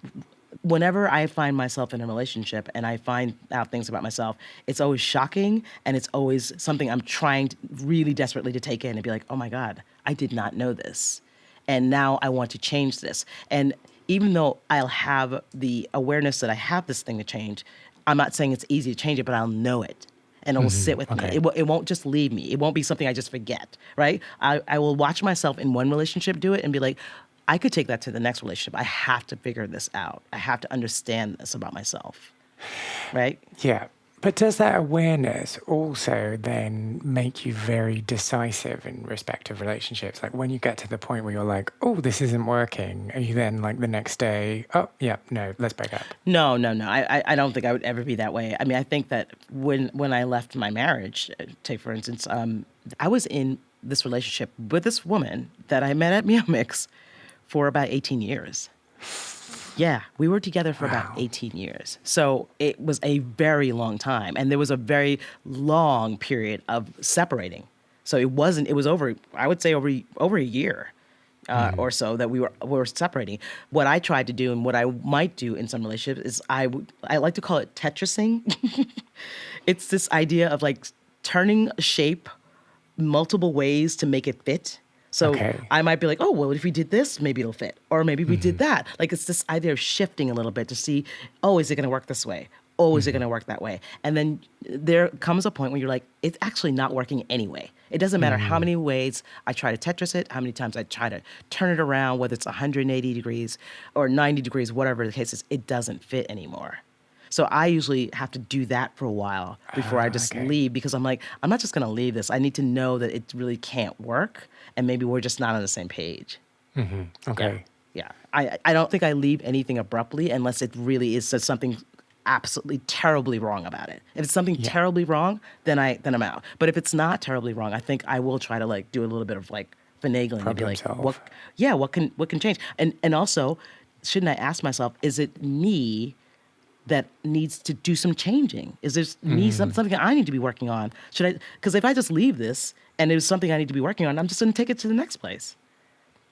whenever I find myself in a relationship and I find out things about myself, it's always shocking and it's always something I'm trying really desperately to take in and be like, oh my God, I did not know this. And now I want to change this. And even though I'll have the awareness that I have this thing to change, I'm not saying it's easy to change it, but I'll know it. And it will sit with me. It won't just leave me. It won't be something I just forget, right? I will watch myself in one relationship do it and be like, I could take that to the next relationship. I have to figure this out. I have to understand this about myself, right? Yeah. But does that awareness also then make you very decisive in respect of relationships? Like when you get to the point where you're like, oh, this isn't working, are you then like the next day, oh, yeah, no, let's break up? No. I don't think I would ever be that way. I mean, I think that when I left my marriage, take for instance, I was in this relationship with this woman that I met at Meow for about 18 years. Yeah, we were together for about 18 years. So it was a very long time. And there was a very long period of separating. So it was over, I would say over a year or so that we were separating. What I tried to do and what I might do in some relationships is I like to call it Tetrising. It's this idea of like turning a shape multiple ways to make it fit. So I might be like, oh, well, if we did this, maybe it'll fit. Or maybe we did that. Like it's this idea of shifting a little bit to see, oh, is it going to work this way? Oh, is it going to work that way? And then there comes a point where you're like, it's actually not working anyway. It doesn't matter how many ways I try to Tetris it, how many times I try to turn it around, whether it's 180 degrees or 90 degrees, whatever the case is, it doesn't fit anymore. So I usually have to do that for a while before I just leave because I'm like, I'm not just going to leave this. I need to know that it really can't work and maybe we're just not on the same page. Okay. Yeah. I don't think I leave anything abruptly unless it really is something absolutely terribly wrong about it. If it's something Yeah. terribly wrong, then I'm out. But if it's not terribly wrong, I think I will try to like do a little bit of like finagling and be Problem like, what? solve. Yeah, what can change? And also, shouldn't I ask myself, is it me that needs to do some changing? Is there something I need to be working on? Should I? Because if I just leave this and it was something I need to be working on, I'm just going to take it to the next place,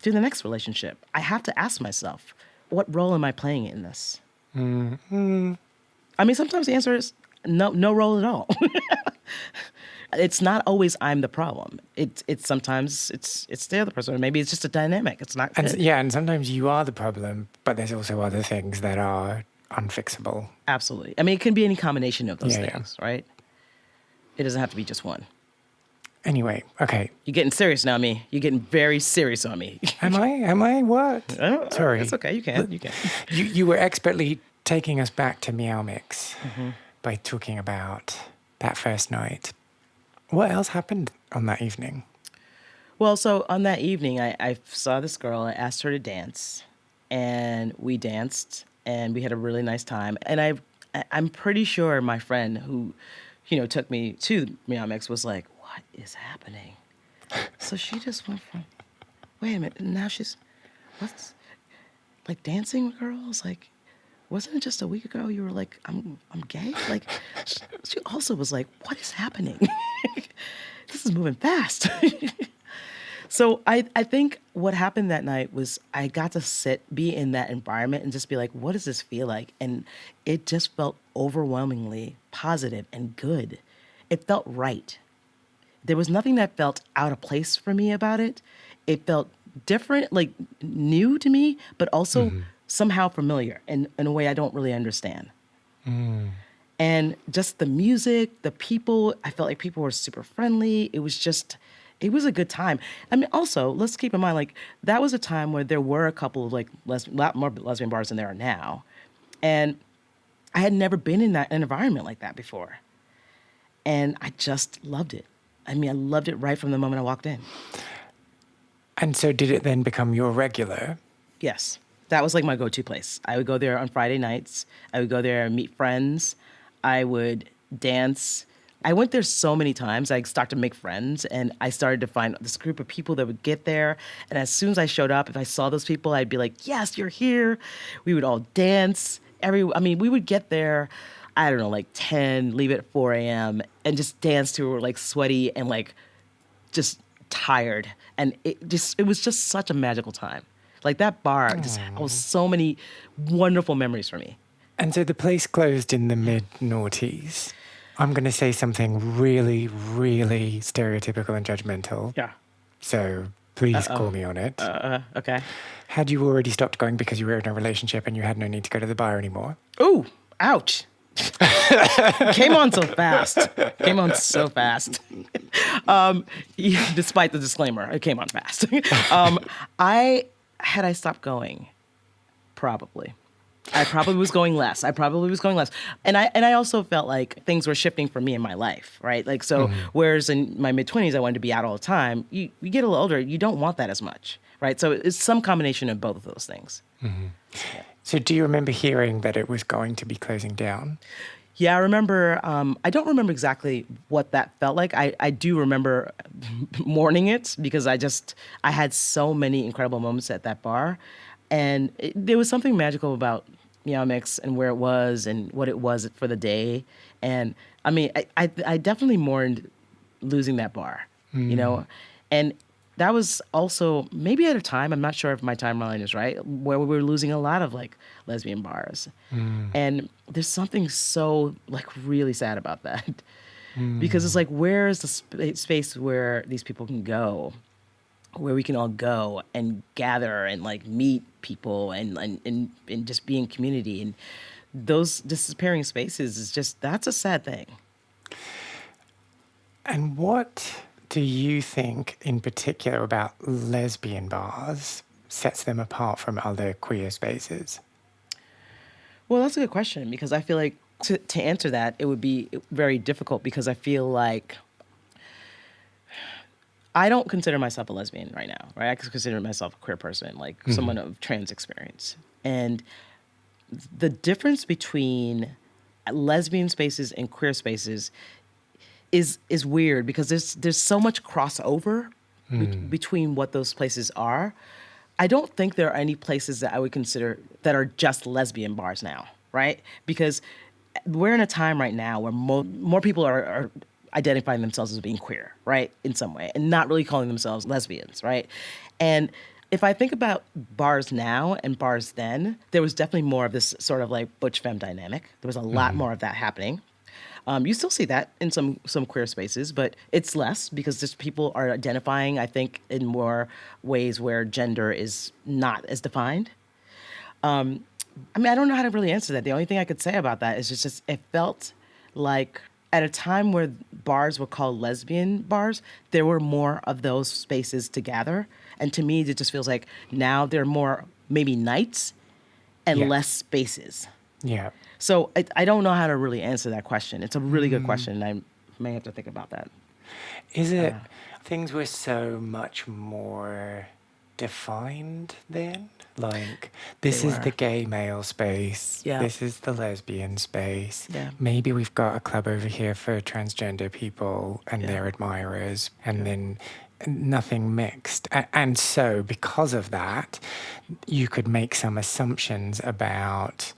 to the next relationship. I have to ask myself, what role am I playing in this? I mean, sometimes the answer is no role at all. It's not always I'm the problem. It's sometimes it's the other person. Or maybe it's just a dynamic. It's not good. And sometimes you are the problem, but there's also other things that are unfixable. Absolutely. I mean, it can be any combination of those Yeah, yeah. things, right? It doesn't have to be just one. Anyway, okay. You're getting serious now, me. You're getting very serious on me. Am I? What? Sorry. It's okay. You can. You were expertly taking us back to Meow Mix by talking about that first night. What else happened on that evening? Well, so on that evening, I saw this girl. I asked her to dance, and we danced, and we had a really nice time. And I'm pretty sure my friend who, took me to Meow Mix was like, "What is happening?" So she just went from, wait a minute, now what's like dancing with girls? Like, wasn't it just a week ago you were like, I'm gay? Like, she also was like, what is happening? This is moving fast. So I think what happened that night was I got to be in that environment and just be like, what does this feel like? And it just felt overwhelmingly positive and good. It felt right. There was nothing that felt out of place for me about it. It felt different, like new to me, but also somehow familiar in a way I don't really understand. And just the music, the people, I felt like people were super friendly. It was a good time. I mean, also, let's keep in mind, like, that was a time where there were a couple of, like, lot more lesbian bars than there are now. And I had never been in an environment like that before. And I just loved it. I mean, I loved it right from the moment I walked in. And so did it then become your regular? Yes. That was like my go-to place. I would go there on Friday nights. I would go there and meet friends. I would dance. I went there so many times. I started to make friends, and I started to find this group of people that would get there. And as soon as I showed up, if I saw those people, I'd be like, yes, you're here. We would all dance. We would get there, I don't know, like 10, leave at 4 a.m., and just dance till we were like sweaty and like just tired. And it was just such a magical time. Like that bar just held so many wonderful memories for me. And so the place closed in the mid-noughties. I'm going to say something really, really stereotypical and judgmental. Yeah. So please call me on it. Okay. Had you already stopped going because you were in a relationship and you had no need to go to the bar anymore? Ooh, ouch. Came on so fast. Came on so fast. Despite the disclaimer, it came on fast. Had I stopped going, probably. I probably was going less. And I also felt like things were shifting for me in my life, right? Like, so whereas in my mid-20s, I wanted to be out all the time, you get a little older, you don't want that as much, right? So it's some combination of both of those things. Mm-hmm. Yeah. So do you remember hearing that it was going to be closing down? Yeah, I remember. I don't remember exactly what that felt like. I do remember mourning it because I had so many incredible moments at that bar. And there was something magical about Meow Mix and where it was and what it was for the day. And I mean, I definitely mourned losing that bar, And that was also maybe at a time, I'm not sure if my timeline is right, where we were losing a lot of like lesbian bars. And there's something so like really sad about that because it's like, where is the space where these people can go, where we can all go and gather and like meet people and just be in community, and those disappearing spaces that's a sad thing. And what do you think in particular about lesbian bars sets them apart from other queer spaces? Well, that's a good question because I feel like to answer that, it would be very difficult because I feel like I don't consider myself a lesbian right now, right? I consider myself a queer person, like someone of trans experience. And the difference between lesbian spaces and queer spaces is weird because there's so much crossover between what those places are. I don't think there are any places that I would consider that are just lesbian bars now, right? Because we're in a time right now where more people are identifying themselves as being queer, right, in some way, and not really calling themselves lesbians, right? And if I think about bars now and bars then, there was definitely more of this sort of like butch femme dynamic. There was a lot more of that happening. You still see that in some queer spaces, but it's less because just people are identifying, I think, in more ways where gender is not as defined. I mean, I don't know how to really answer that. The only thing I could say about that is just it felt like at a time where bars were called lesbian bars, there were more of those spaces to gather. And to me, it just feels like now there are more maybe nights and Yeah. less spaces. Yeah. So I don't know how to really answer that question. It's a really good question. I may have to think about that. Is it things were so much more defined then? Like, They this is the were. gay male space, Yeah. this is the lesbian space. Yeah. Maybe we've got a club over here for transgender people and Yeah. their admirers, and then nothing mixed. And so, because of that, you could make some assumptions about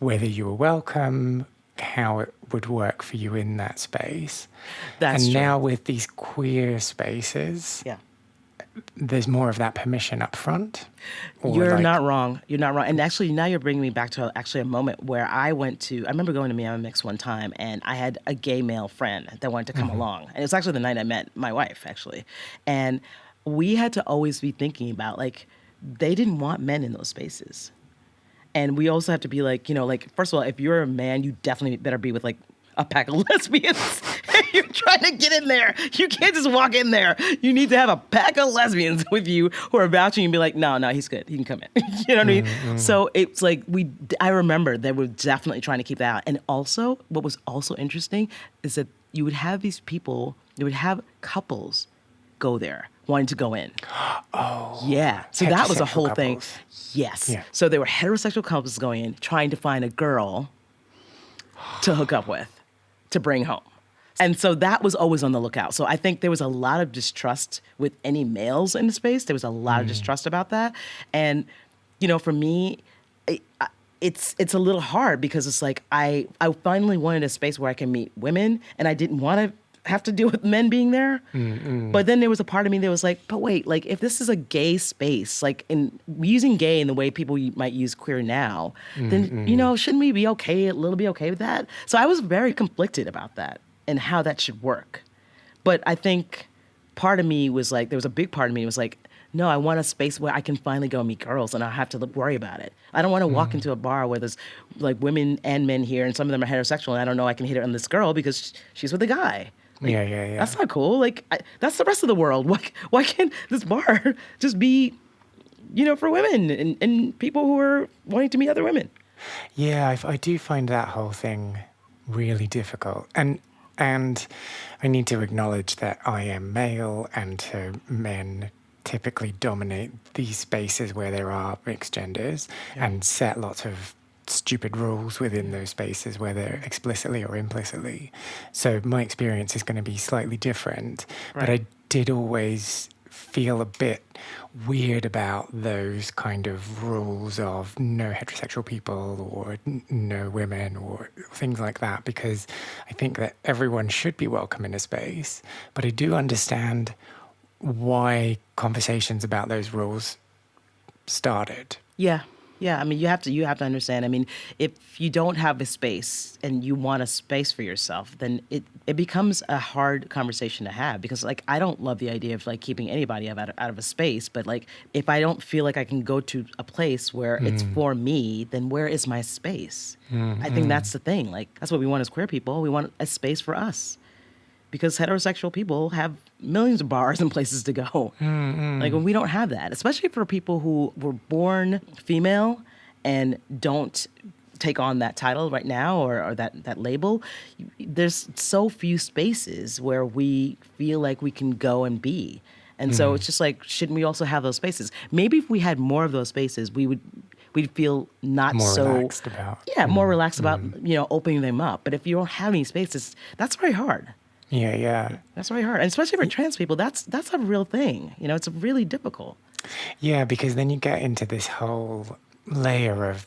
whether you were welcome, how it would work for you in that space. That's And true. now with these queer spaces, Yeah. there's more of that permission up front. Or You're like, not wrong. You're not wrong. And actually, now you're bringing me back to actually a moment where I remember going to Meow Mix one time, and I had a gay male friend that wanted to come along. And it was actually the night I met my wife, actually. And we had to always be thinking about, like, they didn't want men in those spaces. And we also have to be like, like, first of all, if you're a man, you definitely better be with like a pack of lesbians. You're trying to get in there. You can't just walk in there. You need to have a pack of lesbians with you who are vouching and be like, no, he's good. He can come in. You know what I mean? So it's like I remember they were definitely trying to keep that out. And also, what was also interesting is that you would have couples go there wanting to go in. Oh. Yeah. So that was a heterosexual whole thing. couples. Yes. Yeah. So there were heterosexual couples going in, trying to find a girl to hook up with, to bring home. And so that was always on the lookout. So I think there was a lot of distrust with any males in the space. There was a lot of distrust about that. And, for me, it's a little hard because it's like I finally wanted a space where I can meet women, and I didn't want to have to deal with men being there. But then there was a part of me that was like, but wait, like if this is a gay space, like in using gay in the way people might use queer now, then, shouldn't we be okay with that? So I was very conflicted about that and how that should work. But I think part of me was like, there was a big part of me that was like, no, I want a space where I can finally go meet girls and I don't have to worry about it. I don't want to walk into a bar where there's like women and men here and some of them are heterosexual and I don't know I can hit on this girl because she's with a guy. Like, Yeah. That's not cool. Like, that's the rest of the world. Why can't this bar just be, for women and people who are wanting to meet other women? Yeah, I do find that whole thing really difficult. And I need to acknowledge that I am male and men typically dominate these spaces where there are mixed genders and set lots of stupid rules within those spaces, whether explicitly or implicitly. So my experience is going to be slightly different, but I did always feel a bit weird about those kind of rules of no heterosexual people or no women or things like that, because I think that everyone should be welcome in a space, but I do understand why conversations about those rules started. Yeah. Yeah, I mean, you have to understand. I mean, if you don't have a space and you want a space for yourself, then it becomes a hard conversation to have because, like, I don't love the idea of, like, keeping anybody out of a space. But, like, if I don't feel like I can go to a place where it's for me, then where is my space? I think that's the thing. Like, that's what we want as queer people. We want a space for us. Because heterosexual people have millions of bars and places to go. Like, when we don't have that, especially for people who were born female and don't take on that title right now or that label, there's so few spaces where we feel like we can go and be. And so it's just like, shouldn't we also have those spaces? Maybe if we had more of those spaces, we would we'd feel not More so relaxed about. yeah, more relaxed about, opening them up. But if you don't have any spaces, that's very hard. Yeah, yeah. That's very hard. And especially for trans people, that's a real thing. It's really difficult. Yeah, because then you get into this whole layer of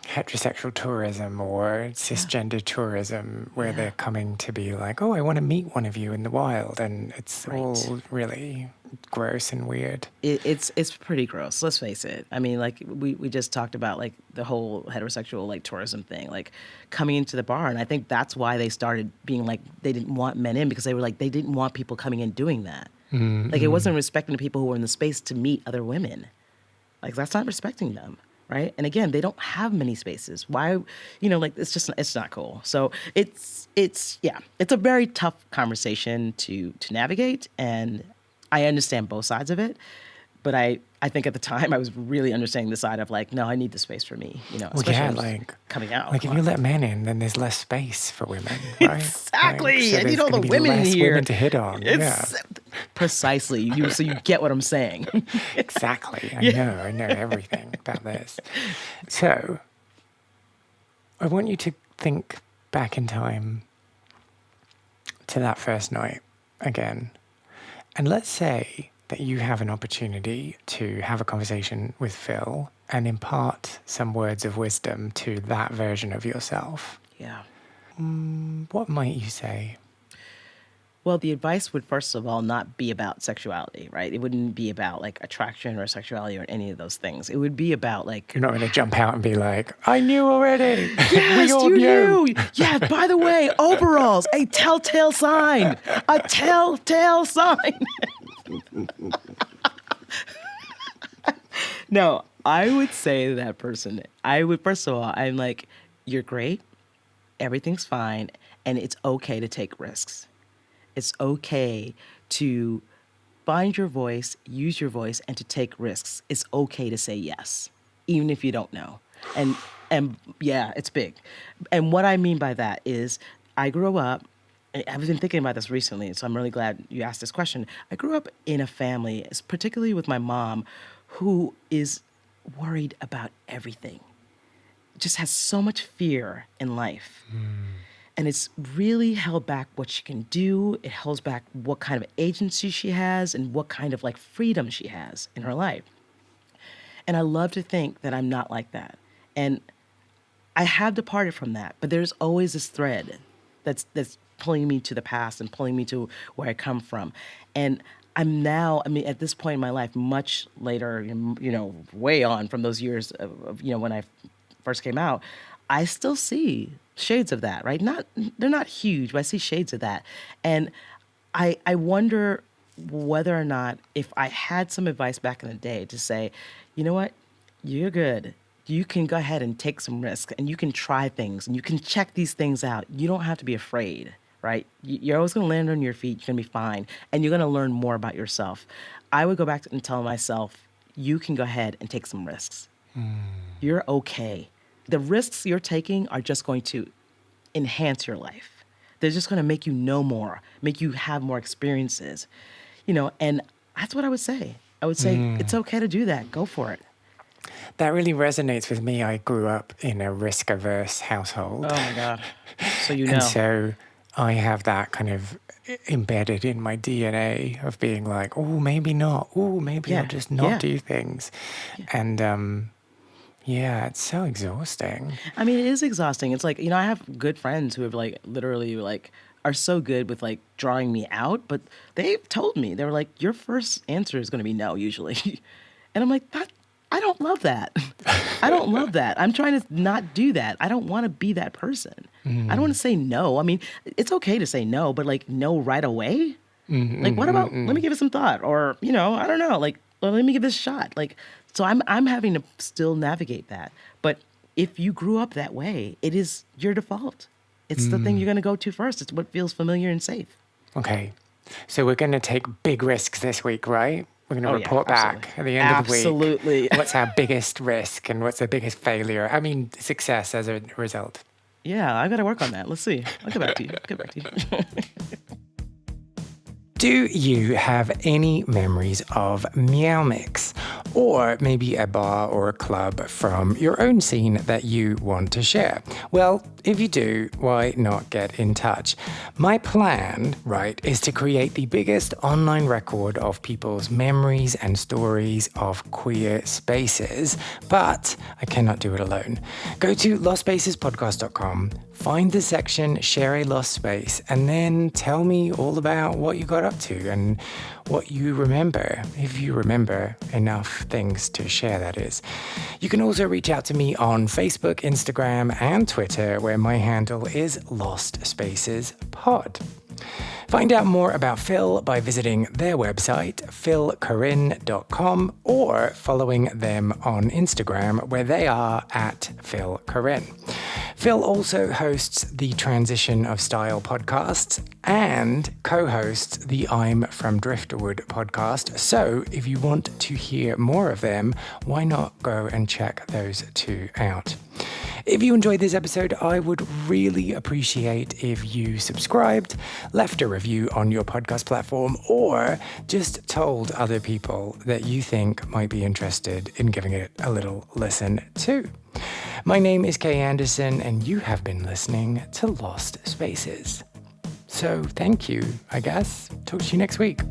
heterosexual tourism or cisgender tourism where they're coming to be like, oh, I want to meet one of you in the wild. And it's all really gross and weird. It's pretty gross. Let's face it. I mean, like we just talked about like the whole heterosexual like tourism thing, like coming into the bar. And I think that's why they started being like, they didn't want men in because they were like, they didn't want people coming in doing that. Like it wasn't respecting the people who were in the space to meet other women. Like that's not respecting them. Right. And again, they don't have many spaces. Why, like it's not cool. So it's a very tough conversation to navigate. And I understand both sides of it. But I think at the time I was really understanding the side of like, no, I need the space for me, especially like coming out. Like if you let men in, then there's less space for women, right? Exactly. So I need all the be women in less here. Women to hit on. Precisely. So you get what I'm saying. Exactly. I know everything about this. So I want you to think back in time to that first night again. And let's say that you have an opportunity to have a conversation with Phil and impart some words of wisdom to that version of yourself. Yeah. What might you say? Well, the advice would first of all not be about sexuality, right? It wouldn't be about like attraction or sexuality or any of those things. It would be about like... You're not going to jump out and be like, I knew already. Yes, you knew. Yeah, by the way, overalls, a telltale sign. A telltale sign. No, I would say to that person, first of all, I'm like, you're great. Everything's fine. And it's okay to take risks. It's okay to find your voice, use your voice, and to take risks. It's okay to say yes, even if you don't know. And yeah, it's big. And what I mean by that is I grew up, I've been thinking about this recently, so I'm really glad you asked this question. I grew up in a family, particularly with my mom, who is worried about everything, just has so much fear in life. And it's really held back what she can do. It holds back what kind of agency she has and what kind of like freedom she has in her life. And I love to think that I'm not like that. And I have departed from that, but there's always this thread that's pulling me to the past and pulling me to where I come from. And I'm now, at this point in my life, much later, way on from those years of when I first came out, I still see shades of that, right? They're not huge, but I see shades of that. And I wonder whether or not if I had some advice back in the day to say, you know what, you're good. You can go ahead and take some risks and you can try things and you can check these things out. You don't have to be afraid, right? You're always going to land on your feet. You're going to be fine. And you're going to learn more about yourself. I would go back and tell myself, you can go ahead and take some risks. You're okay. The risks you're taking are just going to enhance your life. They're just going to make you know more, make you have more experiences, and that's what I would say. I would say it's okay to do that. Go for it. That really resonates with me. I grew up in a risk-averse household. Oh, my God. So And so I have that kind of embedded in my DNA of being like, oh, maybe not. Oh, maybe I'll just not do things. Yeah. And it's so exhausting. It is exhausting. It's like, I have good friends who have like literally like are so good with like drawing me out, but they've told me, they were like, your first answer is going to be no, usually. And I'm like, I don't love that. I don't love that. I'm trying to not do that. I don't want to be that person. I don't want to say no. It's okay to say no, but like no right away. Like, what about, let me give it some thought, or, I don't know, like, well, let me give this a shot. Like, so I'm having to still navigate that. But if you grew up that way, it is your default. It's the thing you're going to go to first. It's what feels familiar and safe. Okay. So we're going to take big risks this week, right? We're going to report back at the end of the week. Absolutely. What's our biggest risk and what's the biggest failure? Success as a result. Yeah, I got to work on that. Let's see. I'll get back to you. Do you have any memories of Meow Mix? or maybe a bar or a club from your own scene that you want to share? Well, if you do, why not get in touch? My plan, right, is to create the biggest online record of people's memories and stories of queer spaces, but I cannot do it alone. Go to lostspacespodcast.com, find the section Share a Lost Space, and then tell me all about what you got up to and what you remember, if you remember enough things to share, that is. You can also reach out to me on Facebook, Instagram, and Twitter, where my handle is Lost Spaces Pod. Find out more about Phil by visiting their website, philcorin.com, or following them on Instagram, where they are at Phil Corin. Phil also hosts the Transition of Style podcast and co-hosts the I'm from Driftwood podcast. So if you want to hear more of them, why not go and check those two out? If you enjoyed this episode, I would really appreciate if you subscribed, left a review on your podcast platform, or just told other people that you think might be interested in giving it a little listen too. My name is Kay Anderson, and you have been listening to Lost Spaces. So thank you, I guess. Talk to you next week.